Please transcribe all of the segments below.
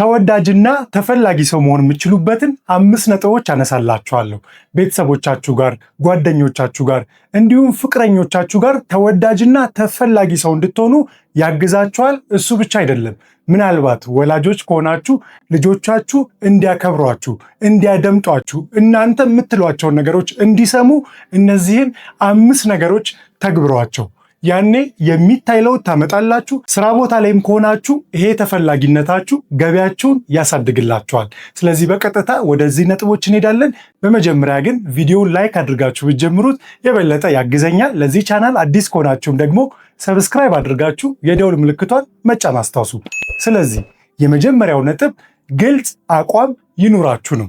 ተወዳጅና ተፈላጊ ሰው መሆን የምትችሉበትን 5 ነጥቦች አነሳላችኋለሁ። ቤተሰቦቻችሁ ጋር፣ ጓደኞቻችሁ ጋር እንዲሁም ፍቅረኞቻችሁ ጋር ተወዳጅና ተፈላጊ ሰው እንድትሆኑ ያግዛችኋል። እሱ ብቻ አይደለም፣ ምናልባት ወላጆች ከሆናችሁ ልጆቻችሁ እንዲያከብሯችሁ፣ እንዲያደምጧችሁ፣ እናንተ የምትሏቸውን ነገሮች እንዲሰሙ እነዚህን 5 ነገሮች ተግብሯቸው። ያኔ የሚታይ ለውጥ ታመጣላችሁ። ስራ ቦታ ላይም ከሆናችሁ ይሄ ተፈላጊነታችሁ ገበያችሁን ያሳድግላችኋል። ስለዚህ በቀጥታ ወደዚህ ነጥቦች እንሄዳለን። በመጀመሪያ ግን ቪዲዮውን ላይክ አድርጋችሁ ብትጀምሩት የበለጠ ያግዘኛል። ለዚህ ቻናል አዲስ ከሆናችሁም ደግሞ ሰብስክራይብ አድርጋችሁ የደውል ምልክቷን መጫን አስታውሱ። ስለዚህ የመጀመሪያው ነጥብ ግልጽ አቋም ይኑራችሁ ነው።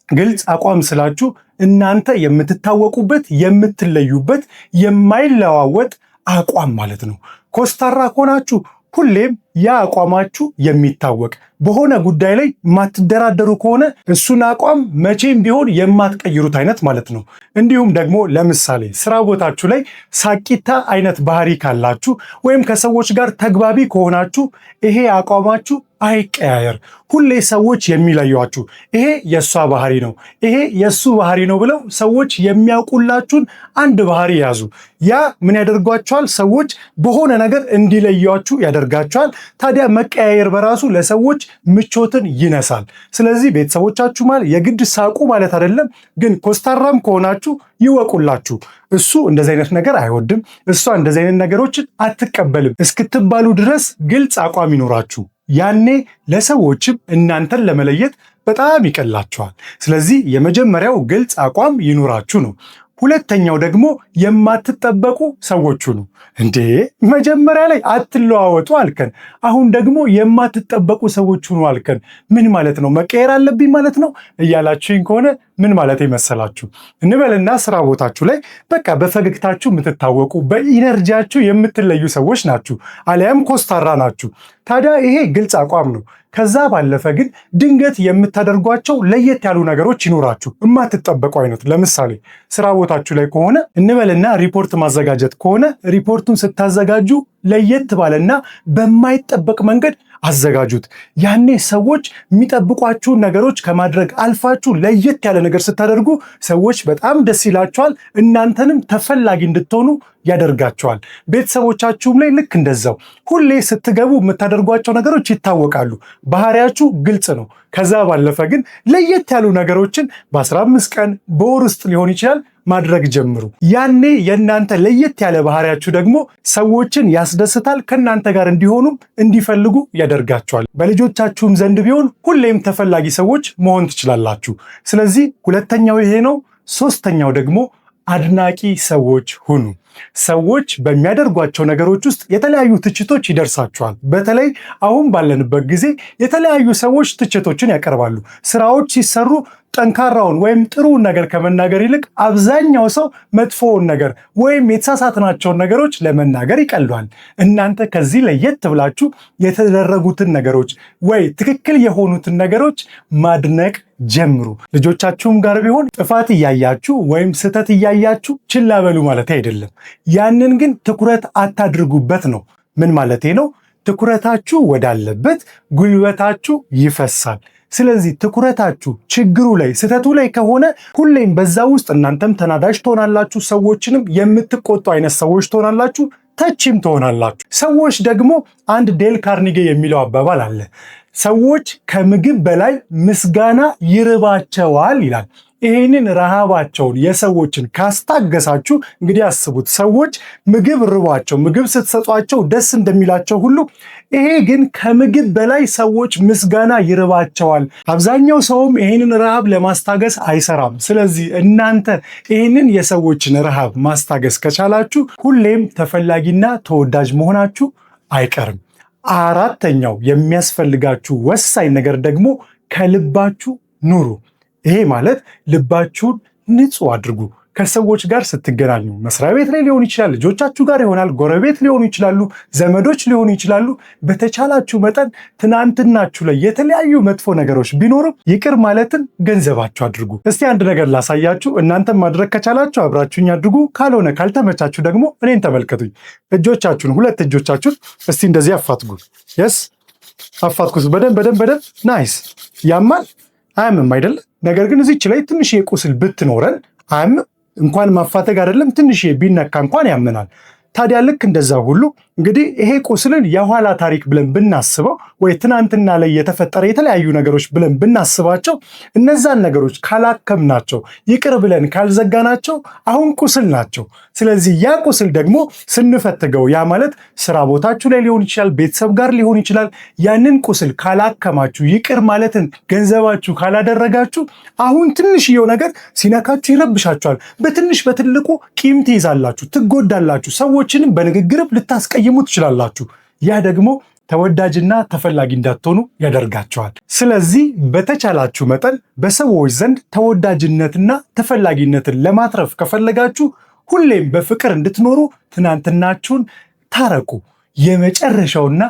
ግልጽ አቋም ስላችሁ እናንተ የምትታወቁበት የምትለዩበት የማይለዋወጥ አቋም ማለት ነው። ኮስታራ ከሆናችሁ ሁሌም ያ አቋማችሁ የሚታወቅ በሆነ ጉዳይ ላይ የማትደራደሩ ከሆነ እሱን አቋም መቼም ቢሆን የማትቀይሩት አይነት ማለት ነው። እንዲሁም ደግሞ ለምሳሌ ስራ ቦታችሁ ላይ ሳቂታ አይነት ባህሪ ካላችሁ ወይም ከሰዎች ጋር ተግባቢ ከሆናችሁ ይሄ አቋማችሁ አይቀያየር። ሁሌ ሰዎች የሚለዩዋችሁ ይሄ የእሷ ባህሪ ነው፣ ይሄ የእሱ ባህሪ ነው ብለው ሰዎች የሚያውቁላችሁን አንድ ባህሪ ያዙ። ያ ምን ያደርጓቸዋል? ሰዎች በሆነ ነገር እንዲለዩዋችሁ ያደርጋቸዋል። ታዲያ መቀያየር በራሱ ለሰዎች ምቾትን ይነሳል። ስለዚህ ቤተሰቦቻችሁ ማለት የግድ ሳቁ ማለት አይደለም፣ ግን ኮስታራም ከሆናችሁ ይወቁላችሁ። እሱ እንደዚህ አይነት ነገር አይወድም፣ እሷ እንደዚህ አይነት ነገሮችን አትቀበልም እስክትባሉ ድረስ ግልጽ አቋም ይኖራችሁ። ያኔ ለሰዎችም እናንተን ለመለየት በጣም ይቀላችኋል። ስለዚህ የመጀመሪያው ግልጽ አቋም ይኖራችሁ ነው። ሁለተኛው ደግሞ የማትጠበቁ ሰዎች ሁኑ። እንዴ መጀመሪያ ላይ አትለዋወጡ አልከን፣ አሁን ደግሞ የማትጠበቁ ሰዎች ሁኑ አልከን። ምን ማለት ነው? መቀየር አለብኝ ማለት ነው እያላችሁኝ ከሆነ ምን ማለት ይመሰላችሁ? እንበልና ስራ ቦታችሁ ላይ በቃ በፈገግታችሁ የምትታወቁ በኢነርጂያችሁ የምትለዩ ሰዎች ናችሁ፣ አሊያም ኮስታራ ናችሁ። ታዲያ ይሄ ግልጽ አቋም ነው። ከዛ ባለፈ ግን ድንገት የምታደርጓቸው ለየት ያሉ ነገሮች ይኖራችሁ የማትጠበቁ አይነት። ለምሳሌ ስራ ቦታችሁ ላይ ከሆነ እንበልና ሪፖርት ማዘጋጀት ከሆነ ሪፖርቱን ስታዘጋጁ ለየት ባለና በማይጠበቅ መንገድ አዘጋጁት። ያኔ ሰዎች የሚጠብቋችሁን ነገሮች ከማድረግ አልፋችሁ ለየት ያለ ነገር ስታደርጉ ሰዎች በጣም ደስ ይላቸዋል፣ እናንተንም ተፈላጊ እንድትሆኑ ያደርጋቸዋል። ቤተሰቦቻችሁም ላይ ልክ እንደዛው ሁሌ ስትገቡ የምታደርጓቸው ነገሮች ይታወቃሉ፣ ባህሪያችሁ ግልጽ ነው። ከዛ ባለፈ ግን ለየት ያሉ ነገሮችን በ15 ቀን በወር ውስጥ ሊሆን ይችላል ማድረግ ጀምሩ። ያኔ የእናንተ ለየት ያለ ባህሪያችሁ ደግሞ ሰዎችን ያስደስታል፣ ከእናንተ ጋር እንዲሆኑም እንዲፈልጉ ያደርጋቸዋል። በልጆቻችሁም ዘንድ ቢሆን ሁሌም ተፈላጊ ሰዎች መሆን ትችላላችሁ። ስለዚህ ሁለተኛው ይሄ ነው። ሶስተኛው ደግሞ አድናቂ ሰዎች ሁኑ። ሰዎች በሚያደርጓቸው ነገሮች ውስጥ የተለያዩ ትችቶች ይደርሳቸዋል። በተለይ አሁን ባለንበት ጊዜ የተለያዩ ሰዎች ትችቶችን ያቀርባሉ። ስራዎች ሲሰሩ ጠንካራውን ወይም ጥሩውን ነገር ከመናገር ይልቅ አብዛኛው ሰው መጥፎውን ነገር ወይም የተሳሳትናቸውን ነገሮች ለመናገር ይቀሏል። እናንተ ከዚህ ለየት ብላችሁ የተደረጉትን ነገሮች ወይ ትክክል የሆኑትን ነገሮች ማድነቅ ጀምሩ። ልጆቻችሁም ጋር ቢሆን ጥፋት እያያችሁ ወይም ስህተት እያያችሁ ችላ በሉ ማለት አይደለም። ያንን ግን ትኩረት አታድርጉበት ነው። ምን ማለቴ ነው? ትኩረታችሁ ወዳለበት ጉልበታችሁ ይፈሳል። ስለዚህ ትኩረታችሁ ችግሩ ላይ ስህተቱ ላይ ከሆነ ሁሌም በዛ ውስጥ እናንተም ተናዳጅ ትሆናላችሁ፣ ሰዎችንም የምትቆጡ አይነት ሰዎች ትሆናላችሁ፣ ተቺም ትሆናላችሁ። ሰዎች ደግሞ አንድ ዴል ካርኒጌ የሚለው አባባል አለ። ሰዎች ከምግብ በላይ ምስጋና ይርባቸዋል ይላል። ይህንን ረሃባቸውን የሰዎችን ካስታገሳችሁ እንግዲህ አስቡት፣ ሰዎች ምግብ ርቧቸው ምግብ ስትሰጧቸው ደስ እንደሚላቸው ሁሉ ይሄ ግን ከምግብ በላይ ሰዎች ምስጋና ይርባቸዋል። አብዛኛው ሰውም ይህንን ረሃብ ለማስታገስ አይሰራም። ስለዚህ እናንተ ይህንን የሰዎችን ረሃብ ማስታገስ ከቻላችሁ ሁሌም ተፈላጊና ተወዳጅ መሆናችሁ አይቀርም። አራተኛው የሚያስፈልጋችሁ ወሳኝ ነገር ደግሞ ከልባችሁ ኑሩ። ይሄ ማለት ልባችሁን ንጹህ አድርጉ። ከሰዎች ጋር ስትገናኙ መስሪያ ቤት ላይ ሊሆን ይችላል፣ ልጆቻችሁ ጋር ይሆናል፣ ጎረቤት ሊሆኑ ይችላሉ፣ ዘመዶች ሊሆኑ ይችላሉ። በተቻላችሁ መጠን ትናንትናችሁ ላይ የተለያዩ መጥፎ ነገሮች ቢኖሩም ይቅር ማለትን ገንዘባችሁ አድርጉ። እስቲ አንድ ነገር ላሳያችሁ። እናንተም ማድረግ ከቻላችሁ አብራችሁኝ አድርጉ፣ ካልሆነ ካልተመቻችሁ ደግሞ እኔን ተመልከቱኝ። እጆቻችሁን ሁለት እጆቻችሁን እስቲ እንደዚህ አፋትጉ። የስ አፋትኩት በደንብ ናይስ። ያማል አያምም አይደለ? ነገር ግን እዚች ላይ ትንሽ ቁስል ብትኖረን አያምም። እንኳን ማፋተግ አይደለም ትንሽ ቢነካ እንኳን ያመናል። ታዲያ ልክ እንደዛ ሁሉ እንግዲህ ይሄ ቁስልን የኋላ ታሪክ ብለን ብናስበው ወይ ትናንትና ላይ የተፈጠረ የተለያዩ ነገሮች ብለን ብናስባቸው እነዛን ነገሮች ካላከምናቸው ይቅር ብለን ካልዘጋናቸው አሁን ቁስል ናቸው። ስለዚህ ያ ቁስል ደግሞ ስንፈትገው ያ ማለት ስራ ቦታችሁ ላይ ሊሆን ይችላል፣ ቤተሰብ ጋር ሊሆን ይችላል። ያንን ቁስል ካላከማችሁ ይቅር ማለትን ገንዘባችሁ ካላደረጋችሁ አሁን ትንሽየው ነገር ሲነካችሁ ይረብሻችኋል። በትንሽ በትልቁ ቂም ትይዛላችሁ፣ ትጎዳላችሁ። ሰዎችንም በንግግርም ልታስቀይሙ ትችላላችሁ። ያ ደግሞ ተወዳጅና ተፈላጊ እንዳትሆኑ ያደርጋቸዋል። ስለዚህ በተቻላችሁ መጠን በሰዎች ዘንድ ተወዳጅነትና ተፈላጊነትን ለማትረፍ ከፈለጋችሁ ሁሌም በፍቅር እንድትኖሩ ትናንትናችሁን ታረቁ። የመጨረሻውና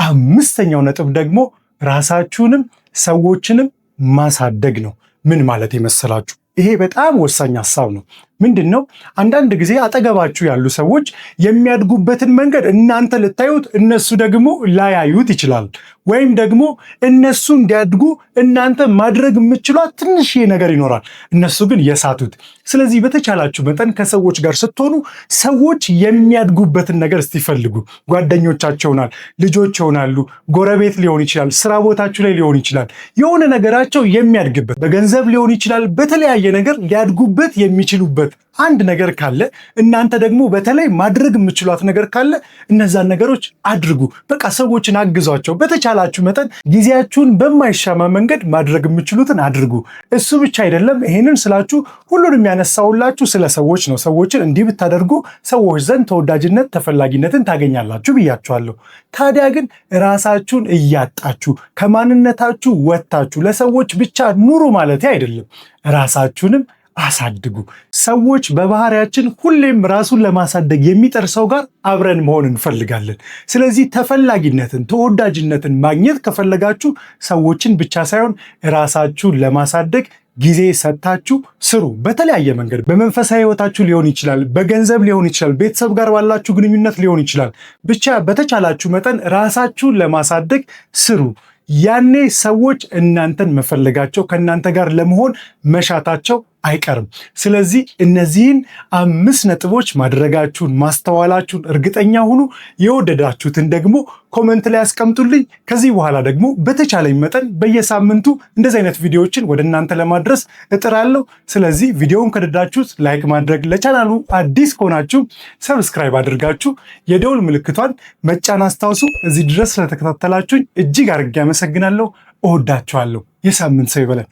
አምስተኛው ነጥብ ደግሞ ራሳችሁንም ሰዎችንም ማሳደግ ነው። ምን ማለት የመሰላችሁ? ይሄ በጣም ወሳኝ ሐሳብ ነው። ምንድን ነው? አንዳንድ ጊዜ አጠገባችሁ ያሉ ሰዎች የሚያድጉበትን መንገድ እናንተ ልታዩት፣ እነሱ ደግሞ ላያዩት ይችላል። ወይም ደግሞ እነሱ እንዲያድጉ እናንተ ማድረግ የምትችሏት ትንሽዬ ነገር ይኖራል፣ እነሱ ግን የሳቱት። ስለዚህ በተቻላችሁ መጠን ከሰዎች ጋር ስትሆኑ ሰዎች የሚያድጉበትን ነገር እስቲፈልጉ። ጓደኞቻቸው ይሆናል፣ ልጆች ይሆናሉ፣ ጎረቤት ሊሆን ይችላል፣ ስራ ቦታችሁ ላይ ሊሆን ይችላል። የሆነ ነገራቸው የሚያድግበት በገንዘብ ሊሆን ይችላል፣ በተለያየ ነገር ሊያድጉበት የሚችሉበት አንድ ነገር ካለ እናንተ ደግሞ በተለይ ማድረግ የምትችሏት ነገር ካለ እነዛን ነገሮች አድርጉ። በቃ ሰዎችን አግዟቸው። በተቻላችሁ መጠን ጊዜያችሁን በማይሻማ መንገድ ማድረግ የምትችሉትን አድርጉ። እሱ ብቻ አይደለም፣ ይሄንን ስላችሁ ሁሉንም ያነሳውላችሁ ስለ ሰዎች ነው። ሰዎችን እንዲህ ብታደርጉ ሰዎች ዘንድ ተወዳጅነት ተፈላጊነትን ታገኛላችሁ ብያችኋለሁ። ታዲያ ግን ራሳችሁን እያጣችሁ ከማንነታችሁ ወጥታችሁ ለሰዎች ብቻ ኑሩ ማለት አይደለም። ራሳችሁንም አሳድጉ። ሰዎች በባህሪያችን ሁሌም ራሱን ለማሳደግ የሚጠር ሰው ጋር አብረን መሆን እንፈልጋለን። ስለዚህ ተፈላጊነትን፣ ተወዳጅነትን ማግኘት ከፈለጋችሁ ሰዎችን ብቻ ሳይሆን ራሳችሁን ለማሳደግ ጊዜ ሰጥታችሁ ስሩ። በተለያየ መንገድ በመንፈሳዊ ሕይወታችሁ ሊሆን ይችላል፣ በገንዘብ ሊሆን ይችላል፣ ቤተሰብ ጋር ባላችሁ ግንኙነት ሊሆን ይችላል። ብቻ በተቻላችሁ መጠን ራሳችሁን ለማሳደግ ስሩ። ያኔ ሰዎች እናንተን መፈለጋቸው ከእናንተ ጋር ለመሆን መሻታቸው አይቀርም። ስለዚህ እነዚህን 5 ነጥቦች ማድረጋችሁን ማስተዋላችሁን እርግጠኛ ሁኑ። የወደዳችሁትን ደግሞ ኮመንት ላይ አስቀምጡልኝ። ከዚህ በኋላ ደግሞ በተቻለኝ መጠን በየሳምንቱ እንደዚህ አይነት ቪዲዮዎችን ወደ እናንተ ለማድረስ እጥራለሁ። ስለዚህ ቪዲዮውን ከወደዳችሁት ላይክ ማድረግ፣ ለቻናሉ አዲስ ከሆናችሁ ሰብስክራይብ አድርጋችሁ የደውል ምልክቷን መጫን አስታውሱ። እዚህ ድረስ ስለተከታተላችሁኝ እጅግ አድርጌ አመሰግናለሁ። እወዳችኋለሁ። የሳምንት ሰው ይበለን።